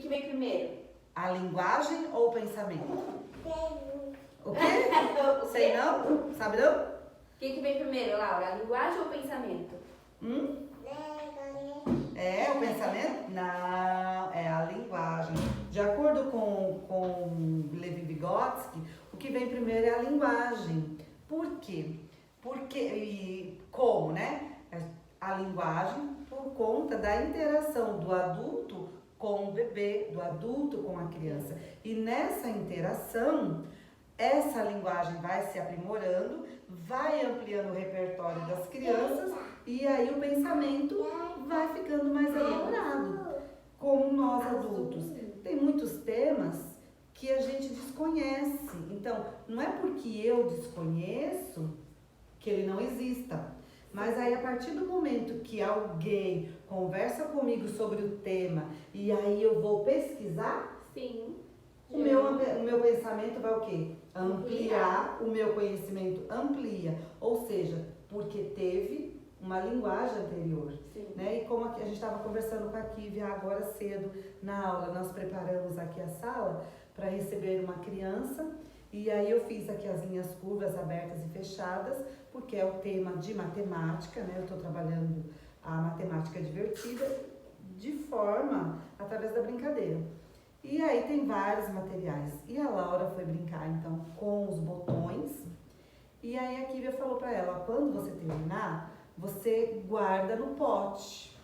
vem primeiro? A linguagem ou o pensamento? O quê? Sei não? Sabe não? O que vem primeiro, Laura? A linguagem ou o pensamento? É o pensamento? Não, é a linguagem. De acordo com Levi Vygotsky, o que vem primeiro é a linguagem. Por quê? Porque, e como, né? A linguagem por conta da interação do adulto com o bebê, do adulto com a criança. E nessa interação, essa linguagem vai se aprimorando, vai ampliando o repertório das crianças e aí o pensamento vai ficando mais elaborado. Como nós adultos, tem muitos temas que a gente desconhece. Então, não é porque eu desconheço que ele não exista. Mas aí, a partir do momento que alguém conversa comigo sobre o tema e aí eu vou pesquisar, sim, o meu pensamento vai o quê? Ampliar, o meu conhecimento amplia. Ou seja, porque teve uma linguagem anterior. Né? E como a gente estava conversando com a Kívia agora cedo na aula, nós preparamos aqui a sala para receber uma criança. E aí eu fiz aqui as linhas curvas abertas e fechadas, porque é o tema de matemática, né? Eu estou trabalhando a matemática divertida de forma, através da brincadeira. E aí tem vários materiais. E a Laura foi brincar, então, com os botões. E aí a Kívia falou para ela, quando você terminar, você guarda no pote.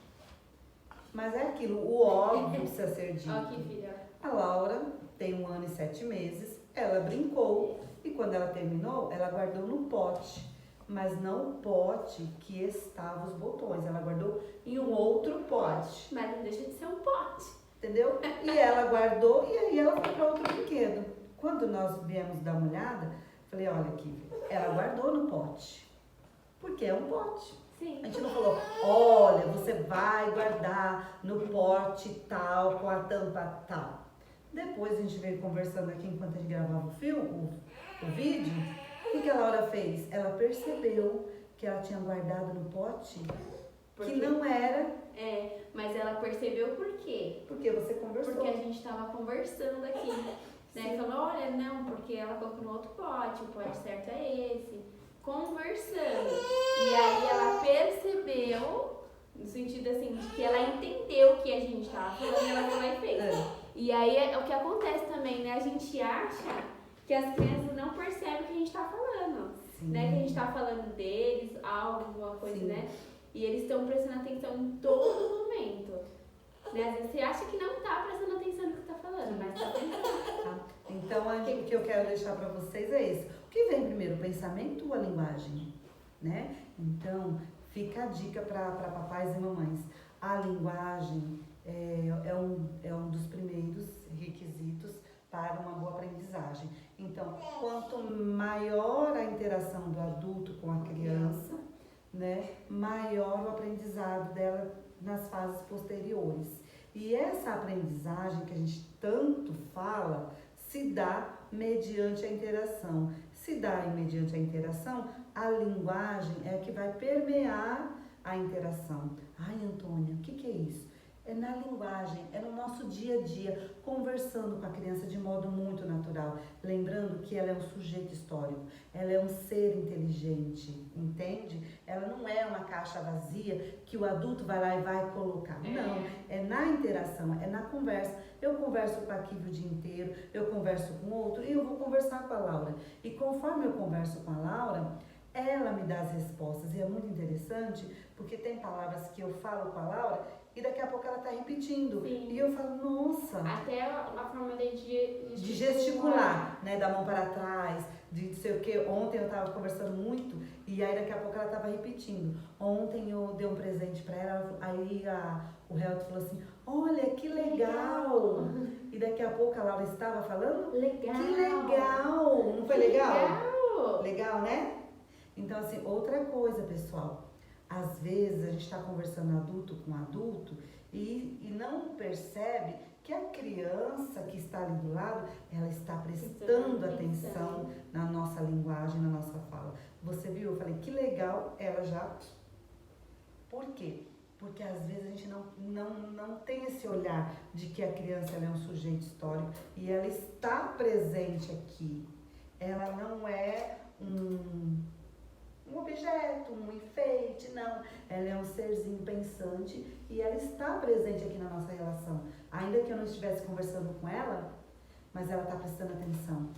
Mas é aquilo, o óbvio precisa ser dito. Ok, filha. A Laura tem 1 ano e 7 meses. Ela brincou e quando ela terminou, ela guardou no pote, mas não o pote que estava os botões, ela guardou em um outro pote. Mas não deixa de ser um pote. Entendeu? E ela guardou e aí ela foi para outro brinquedo. Quando nós viemos dar uma olhada, falei, olha aqui, ela guardou no pote, porque é um pote. Sim. A gente não falou, olha, você vai guardar no pote tal, com a tampa tal. Depois a gente veio conversando aqui enquanto a gente gravava o vídeo. O que a Laura fez? Ela percebeu que ela tinha guardado no pote que não era. É, mas ela percebeu por quê? Porque você conversou. Porque a gente estava conversando aqui. Né? Falou, olha, não, porque ela colocou no outro pote, o pote certo é esse. Conversando. E aí ela percebeu, no sentido assim, de que ela entendeu o que a gente estava falando e ela foi lá e fez. E aí é o que acontece também, né? A gente acha que as crianças não percebem o que a gente está falando. Né? Que a gente está falando deles, algo, alguma coisa, Sim. né? E eles estão prestando atenção em todo momento. Né? Às vezes você acha que não está prestando atenção no que está falando, mas está prestando. Tá? Então, o que eu quero deixar para vocês é isso. O que vem primeiro, o pensamento ou a linguagem? Né? Então, fica a dica para papais e mamães. A linguagem é um dos primeiros requisitos para uma boa aprendizagem. Então, quanto maior a interação do adulto com a criança, né, maior o aprendizado dela nas fases posteriores. E essa aprendizagem que a gente tanto fala se dá mediante a interação. Se dá mediante a interação, a linguagem é a que vai permear a interação. Ai, Antônia, o que é isso? É na linguagem, é no nosso dia a dia, conversando com a criança de modo muito natural. Lembrando que ela é um sujeito histórico, ela é um ser inteligente, entende? Ela não é uma caixa vazia que o adulto vai lá e vai colocar. Não, é na interação, é na conversa. Eu converso com a Kívia o dia inteiro, eu converso com outro e eu vou conversar com a Laura. E conforme eu converso com a Laura, ela me dá as respostas. E é muito interessante, porque tem palavras que eu falo com a Laura e daqui a pouco ela está repetindo. Sim. E eu falo, nossa. Até a forma de gesticular, né? Da mão para trás, de não sei o quê. Ontem eu estava conversando muito e aí daqui a pouco ela estava repetindo. Ontem eu dei um presente para ela, aí o Helder falou assim, olha que legal. E daqui a pouco a Laura estava falando, legal. Que legal. Não foi legal? Legal. Legal, né? Então, assim, outra coisa, pessoal. Às vezes a gente está conversando adulto com adulto e não percebe que a criança que está ali do lado, ela está prestando atenção na nossa linguagem, na nossa fala. Você viu? Eu falei, que legal, ela já... Por quê? Porque às vezes a gente não tem esse olhar de que a criança ela é um sujeito histórico e ela está presente aqui. Ela não é um objeto, um enfeite, não. Ela é um serzinho pensante e ela está presente aqui na nossa relação. Ainda que eu não estivesse conversando com ela, mas ela está prestando atenção.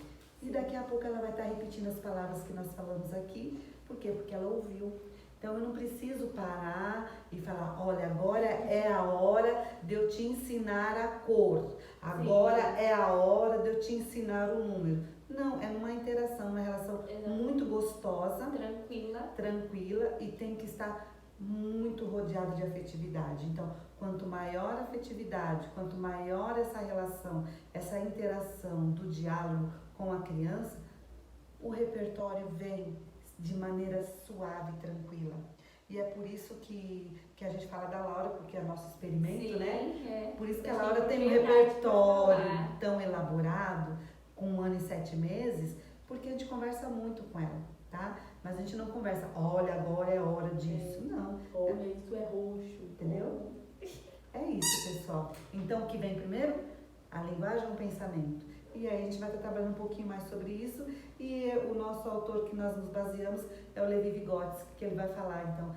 E daqui a pouco ela vai estar repetindo as palavras que nós falamos aqui. Por quê? Porque ela ouviu. Então eu não preciso parar e falar, olha, agora é a hora de eu te ensinar a cor. Agora é a hora de eu te ensinar o número. Não, é uma interação, uma relação muito gostosa, tranquila e tem que estar muito rodeado de afetividade. Então, quanto maior a afetividade, quanto maior essa relação, essa interação do diálogo com a criança, o repertório vem de maneira suave e tranquila. E é por isso que a gente fala da Laura, porque é nosso experimento, né? Por isso que a Laura tem um repertório tão elaborado, com 1 ano e 7 meses, porque a gente conversa muito com ela, tá? Mas a gente não conversa, olha, agora é hora disso, não. Olha, isso é roxo. Entendeu? É isso, pessoal. Então, o que vem primeiro? A linguagem ou o pensamento? E aí a gente vai estar trabalhando um pouquinho mais sobre isso. E o nosso autor que nós nos baseamos é o Levi Vygotsky, que ele vai falar, então,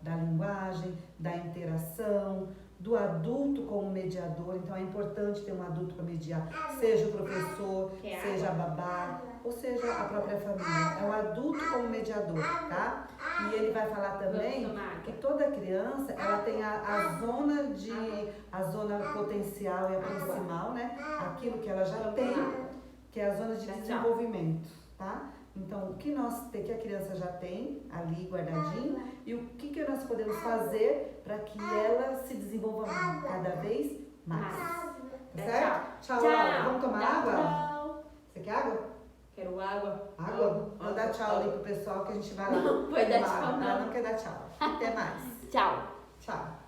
da linguagem, da interação, do adulto como mediador. Então é importante ter um adulto para mediar, seja o professor, seja a babá, ou seja a própria família. É o adulto como mediador, tá? E ele vai falar também que toda criança, ela tem a zona potencial e a proximal, né? Aquilo que ela já tem, que é a zona de desenvolvimento, tá? Então, o que a criança já tem ali guardadinho e o que nós podemos fazer para que ela se desenvolva cada vez mais. Tá certo? Tchau, Laura. Vamos tomar água? Você quer água? Quero água. Água? Vou dar tchau ali pro pessoal que a gente vai lá. Não, pode dar tchau. Ela não quer dar tchau. Até mais. Tchau. Tchau.